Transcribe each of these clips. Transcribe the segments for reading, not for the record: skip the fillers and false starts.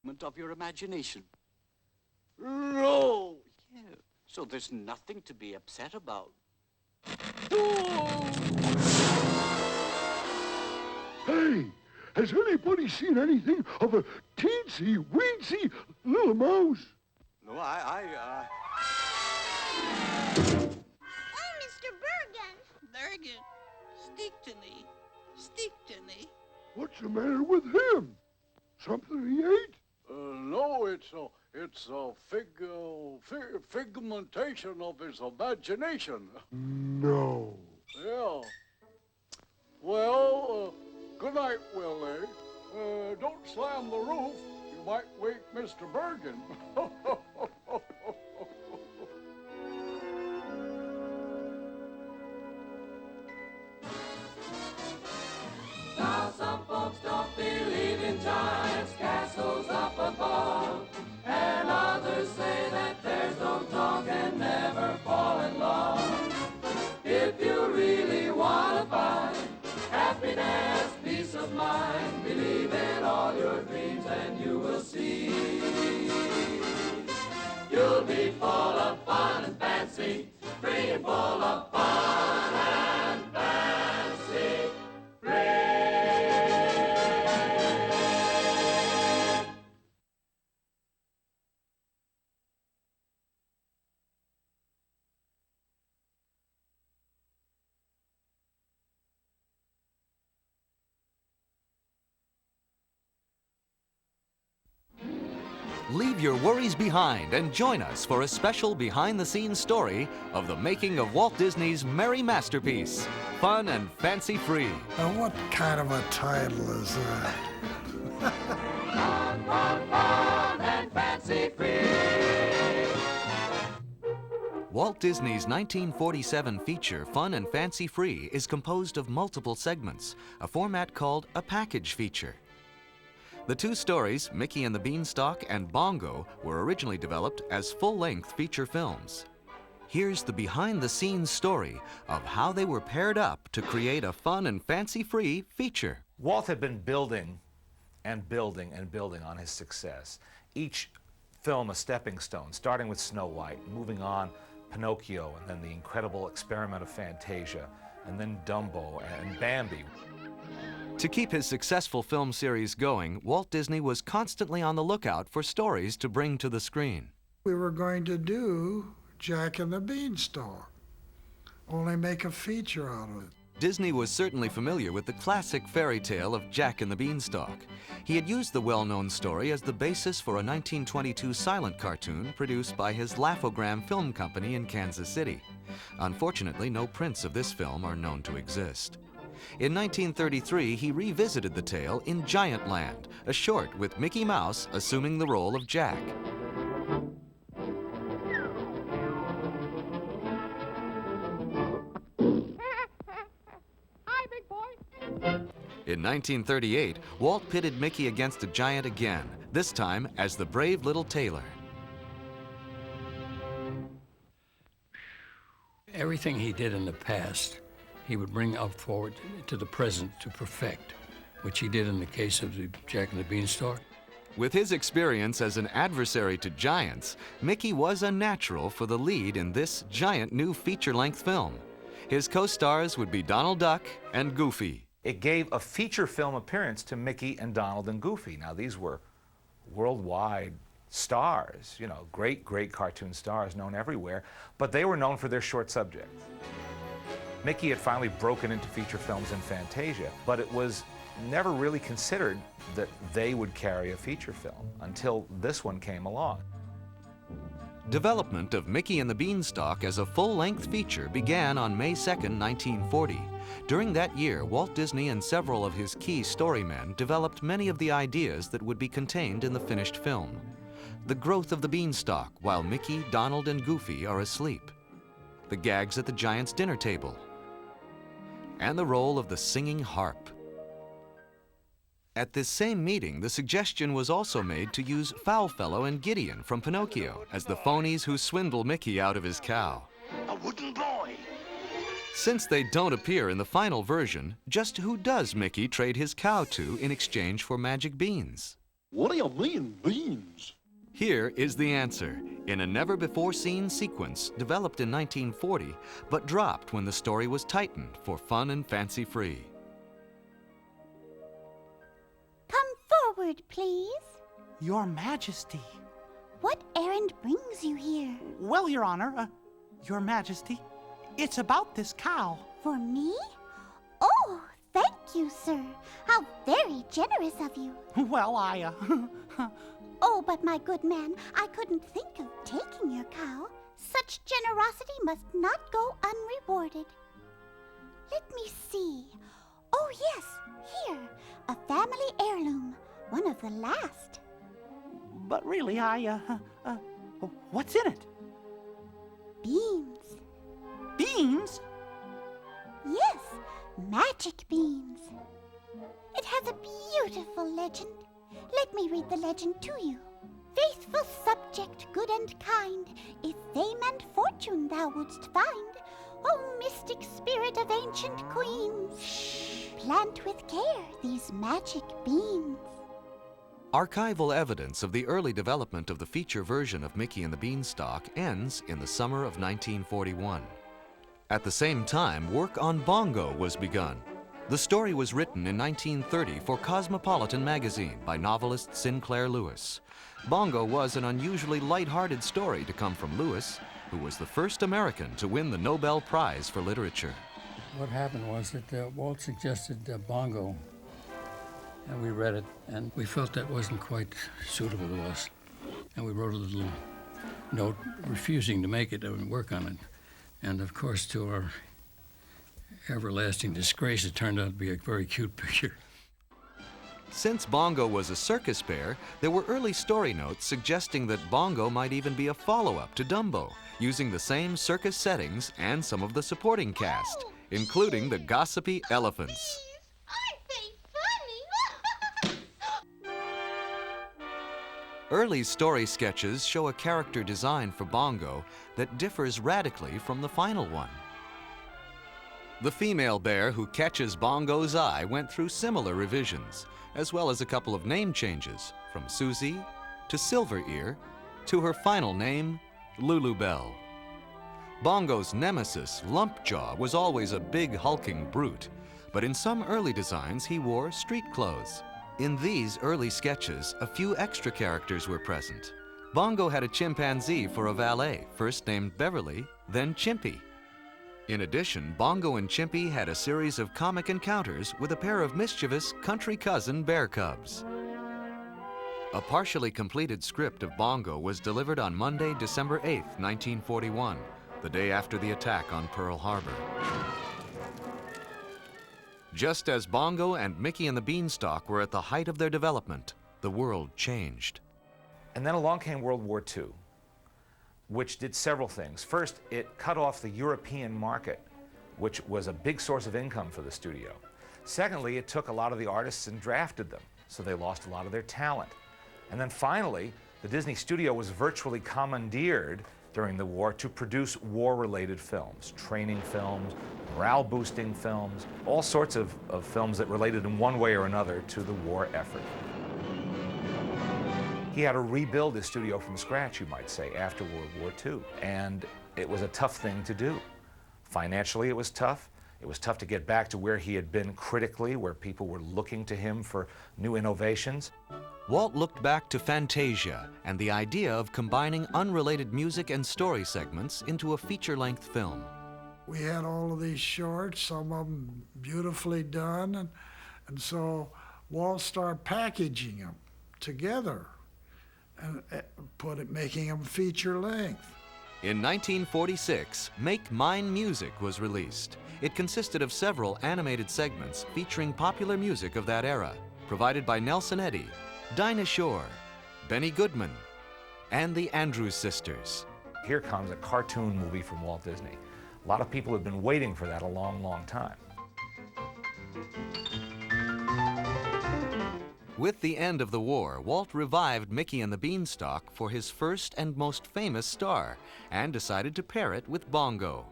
Of your imagination. No! Yeah, so there's nothing to be upset about. Hey, has anybody seen anything of a teensy-weensy little mouse? No, Oh, Mr. Bergen! Bergen, speak to me. Speak to me. What's the matter with him? Something he ate? No, it's a figmentation of his imagination. No. Yeah. Well, good night, Willie. Don't slam the roof. You might wake Mr. Bergen. Now some folks don't believe in giants, castles up above, and others say that bears don't talk and never fall in love. If you really want to find happiness, peace of mind, believe in all your dreams and you will see. You'll be full of fun and fancy, free and full of fun and fancy, free. Leave your worries behind and join us for a special behind-the-scenes story of the making of Walt Disney's merry masterpiece, Fun and Fancy Free. What kind of a title is that? Fun, fun, fun and fancy free. Walt Disney's 1947 feature, Fun and Fancy Free, is composed of multiple segments, a format called a package feature. The two stories, Mickey and the Beanstalk and Bongo, were originally developed as full-length feature films. Here's the behind-the-scenes story of how they were paired up to create a fun and fancy-free feature. Walt had been building and building and building on his success. Each film a stepping stone, starting with Snow White, moving on Pinocchio, and then the incredible experiment of Fantasia, and then Dumbo and Bambi. To keep his successful film series going, Walt Disney was constantly on the lookout for stories to bring to the screen. We were going to do Jack and the Beanstalk, only make a feature out of it. Disney was certainly familiar with the classic fairy tale of Jack and the Beanstalk. He had used the well-known story as the basis for a 1922 silent cartoon produced by his Laugh-O-Gram film company in Kansas City. Unfortunately, no prints of this film are known to exist. In 1933, he revisited the tale in Giantland, a short with Mickey Mouse assuming the role of Jack. Hi, big boy. In 1938, Walt pitted Mickey against a giant again, this time as the brave little tailor. Everything he did in the past, he would bring up forward to the present to perfect, which he did in the case of the Jack and the Beanstalk. With his experience as an adversary to giants, Mickey was a natural for the lead in this giant new feature-length film. His co-stars would be Donald Duck and Goofy. It gave a feature film appearance to Mickey and Donald and Goofy. Now, these were worldwide stars, you know, great, great cartoon stars known everywhere, but they were known for their short subjects. Mickey had finally broken into feature films in Fantasia, but it was never really considered that they would carry a feature film until this one came along. Development of Mickey and the Beanstalk as a full-length feature began on May 2, 1940. During that year, Walt Disney and several of his key storymen developed many of the ideas that would be contained in the finished film. The growth of the beanstalk while Mickey, Donald, and Goofy are asleep. The gags at the giant's dinner table. And the role of the singing harp. At this same meeting, the suggestion was also made to use Foulfellow and Gideon from Pinocchio as the phonies who swindle Mickey out of his cow. A wooden boy. Since they don't appear in the final version, just who does Mickey trade his cow to in exchange for magic beans? What do you mean, beans? Here is the answer, in a never-before-seen sequence developed in 1940, but dropped when the story was tightened for fun and fancy-free. Come forward, please. Your Majesty. What errand brings you here? Well, Your Honor, Your Majesty, it's about this cow. For me? Oh, thank you, sir. How very generous of you. Well, Oh, but my good man, I couldn't think of taking your cow. Such generosity must not go unrewarded. Let me see. Oh, yes, here, a family heirloom, one of the last. But really, what's in it? Beans. Beans? Yes, magic beans. It has a beautiful legend. Let me read the legend to you. Faithful subject, good and kind, if fame and fortune thou wouldst find, O mystic spirit of ancient queens, plant with care these magic beans. Archival evidence of the early development of the feature version of Mickey and the Beanstalk ends in the summer of 1941. At the same time, work on Bongo was begun. The story was written in 1930 for Cosmopolitan magazine by novelist Sinclair Lewis. Bongo was an unusually light-hearted story to come from Lewis, who was the first American to win the Nobel Prize for Literature. What happened was that Walt suggested Bongo, and we read it, and we felt that wasn't quite suitable to us. And we wrote a little note refusing to make it and work on it. And of course, to our everlasting disgrace, it turned out to be a very cute picture. Since Bongo was a circus bear, there were early story notes suggesting that Bongo might even be a follow-up to Dumbo, using the same circus settings and some of the supporting cast, including the gossipy elephants. Early story sketches show a character design for Bongo that differs radically from the final one. The female bear who catches Bongo's eye went through similar revisions, as well as a couple of name changes, from Susie to Silver Ear to her final name, Lulubelle. Bongo's nemesis, Lumpjaw, was always a big hulking brute, but in some early designs he wore street clothes. In these early sketches, a few extra characters were present. Bongo had a chimpanzee for a valet, first named Beverly, then Chimpy. In addition, Bongo and Chimpy had a series of comic encounters with a pair of mischievous country cousin bear cubs. A partially completed script of Bongo was delivered on Monday, December 8, 1941, the day after the attack on Pearl Harbor. Just as Bongo and Mickey and the Beanstalk were at the height of their development, the world changed. And then along came World War II, which did several things. First, it cut off the European market, which was a big source of income for the studio. Secondly, it took a lot of the artists and drafted them, so they lost a lot of their talent. And then finally, the Disney studio was virtually commandeered during the war to produce war-related films, training films, morale-boosting films, all sorts of films that related in one way or another to the war effort. He had to rebuild his studio from scratch, you might say, after World War II, and it was a tough thing to do. Financially, it was tough. It was tough to get back to where he had been critically, where people were looking to him for new innovations. Walt looked back to Fantasia and the idea of combining unrelated music and story segments into a feature-length film. We had all of these shorts, some of them beautifully done, and so Walt started packaging them together and making them feature-length. In 1946, Make Mine Music was released. It consisted of several animated segments featuring popular music of that era, provided by Nelson Eddy, Dinah Shore, Benny Goodman, and the Andrews Sisters. Here comes a cartoon movie from Walt Disney. A lot of people have been waiting for that a long, long time. With the end of the war, Walt revived Mickey and the Beanstalk for his first and most famous star, and decided to pair it with Bongo.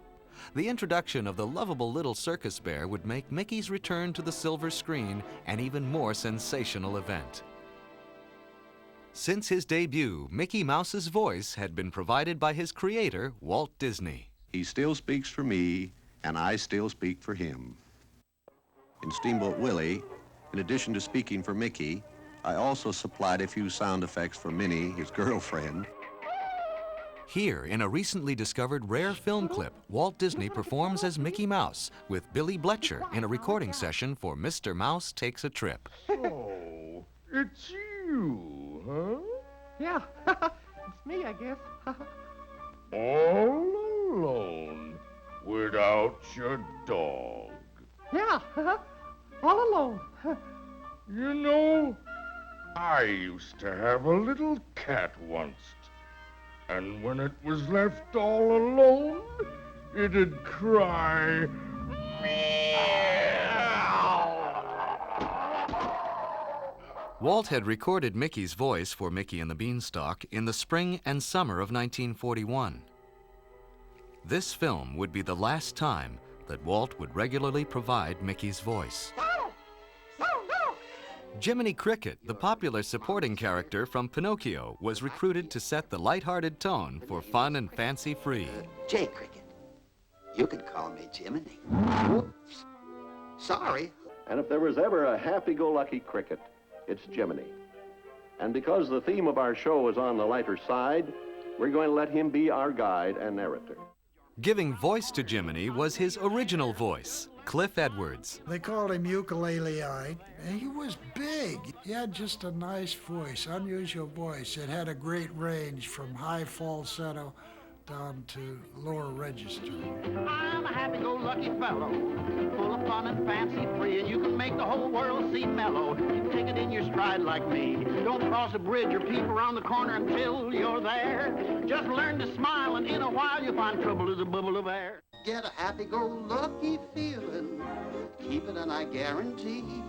The introduction of the lovable little circus bear would make Mickey's return to the silver screen an even more sensational event. Since his debut, Mickey Mouse's voice had been provided by his creator, Walt Disney. He still speaks for me, and I still speak for him. In Steamboat Willie, in addition to speaking for Mickey, I also supplied a few sound effects for Minnie, his girlfriend. Here, in a recently discovered rare film clip, Walt Disney performs as Mickey Mouse with Billy Bletcher in a recording session for Mr. Mouse Takes a Trip. Oh, it's you, huh? Yeah, it's me, I guess. All alone, without your dog. Yeah, all alone. You know, I used to have a little cat once. And when it was left all alone, it'd cry, Walt had recorded Mickey's voice for Mickey and the Beanstalk in the spring and summer of 1941. This film would be the last time that Walt would regularly provide Mickey's voice. Jiminy Cricket, the popular supporting character from Pinocchio, was recruited to set the lighthearted tone for fun and fancy-free. Jay Cricket. You could call me Jiminy. Whoops. Sorry. And if there was ever a happy-go-lucky cricket, it's Jiminy. And because the theme of our show is on the lighter side, we're going to let him be our guide and narrator. Giving voice to Jiminy was his original voice, Cliff Edwards. They called him Ukulele-eyed, and he was big. He had just a nice voice, unusual voice. It had a great range from high falsetto down to lower register. I'm a happy-go-lucky fellow, full of fun and fancy-free, and you can make the whole world seem mellow. You take it in your stride like me. Don't cross a bridge or peep around the corner until you're there. Just learn to smile, and in a while you'll find trouble is a bubble of air. Get a happy-go-lucky feeling. Keep it and I guarantee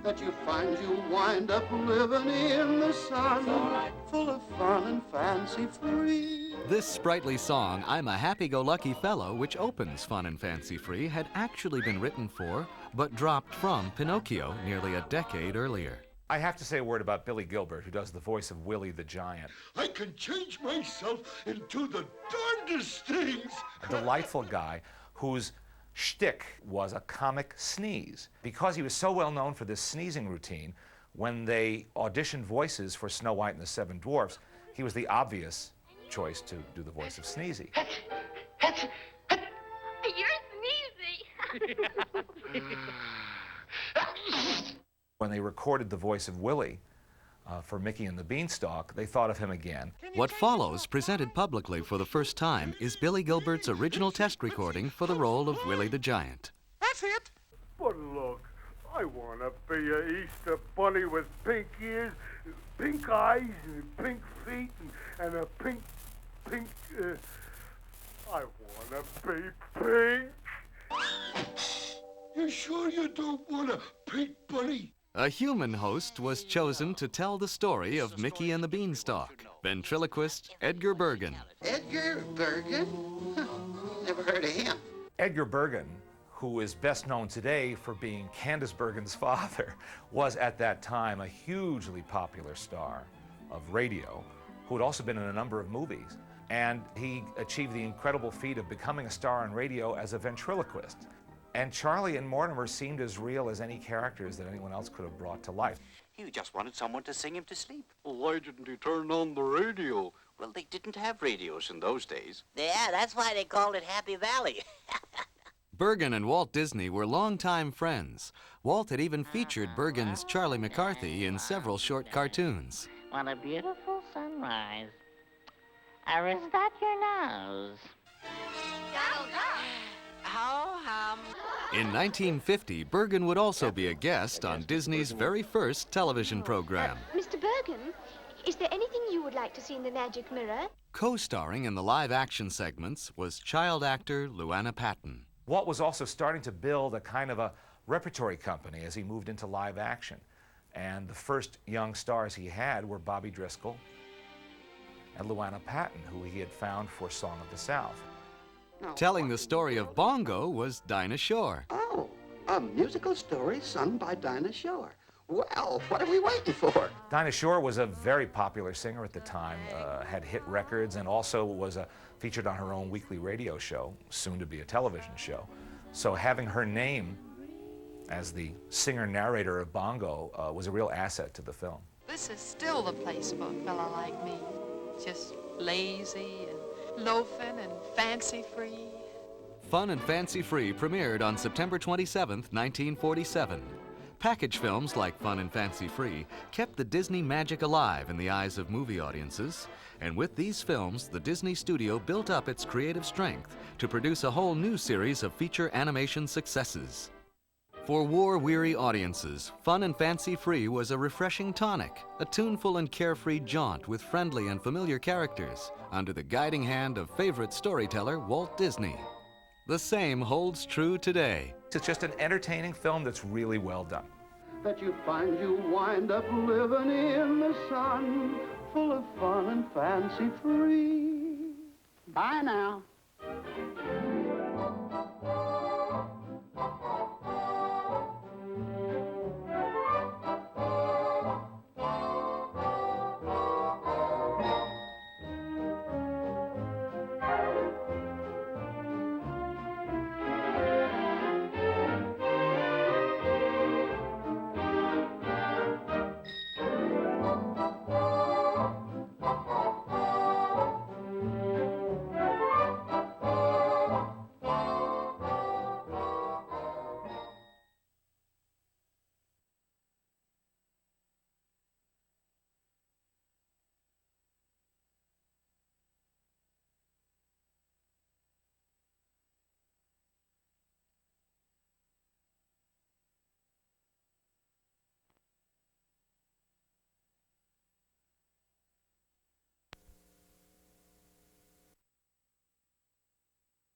that you find you'll wind up living in the sun, full of fun and fancy-free. This sprightly song, I'm a Happy-Go-Lucky Fellow, which opens Fun and Fancy-Free, had actually been written for, but dropped from, Pinocchio nearly a decade earlier. I have to say a word about Billy Gilbert, who does the voice of Willie the Giant. I can change myself into the darndest things. A delightful guy whose shtick was a comic sneeze. Because he was so well known for this sneezing routine, when they auditioned voices for Snow White and the Seven Dwarfs, he was the obvious choice to do the voice of Sneezy. You're sneezy. When they recorded the voice of Willie for Mickey and the Beanstalk, they thought of him again. What follows, presented publicly for the first time, is Billy Gilbert's original test recording for the role of Willie the Giant. That's it. But look, I want to be an Easter bunny with pink ears, pink eyes, and pink feet, and a pink, I want to be pink. You sure you don't want a pink bunny? A human host was chosen to tell the story of Mickey and the Beanstalk, ventriloquist Edgar Bergen. Edgar Bergen? Never heard of him. Edgar Bergen, who is best known today for being Candace Bergen's father, was at that time a hugely popular star of radio, who had also been in a number of movies. And he achieved the incredible feat of becoming a star on radio as a ventriloquist. And Charlie and Mortimer seemed as real as any characters that anyone else could have brought to life. He just wanted someone to sing him to sleep. Well, why didn't he turn on the radio? Well, they didn't have radios in those days. Yeah, that's why they called it Happy Valley. Bergen and Walt Disney were longtime friends. Walt had even featured Bergen's Charlie McCarthy in several short cartoons. What a beautiful sunrise. Or is that your nose? In 1950, Bergen would also be a guest on Disney's very first television program. Mr. Bergen, is there anything you would like to see in the magic mirror? Co-starring in the live-action segments was child actor Luana Patton. Walt was also starting to build a kind of a repertory company as he moved into live action. And the first young stars he had were Bobby Driscoll and Luana Patton, who he had found for Song of the South. Telling the story of Bongo was Dinah Shore. Oh, a musical story sung by Dinah Shore. Well, what are we waiting for? Dinah Shore was a very popular singer at the time, had hit records, and also was featured on her own weekly radio show, soon to be a television show. So having her name as the singer-narrator of Bongo was a real asset to the film. This is still the place for a fella like me. Just lazy and loafing and fancy-free. Fun and Fancy Free premiered on September 27, 1947. Package films like Fun and Fancy Free kept the Disney magic alive in the eyes of movie audiences. And with these films, the Disney studio built up its creative strength to produce a whole new series of feature animation successes. For war-weary audiences, Fun and Fancy Free was a refreshing tonic, a tuneful and carefree jaunt with friendly and familiar characters, under the guiding hand of favorite storyteller Walt Disney. The same holds true today. It's just an entertaining film that's really well done. That you find you wind up living in the sun, full of fun and fancy free. Bye now.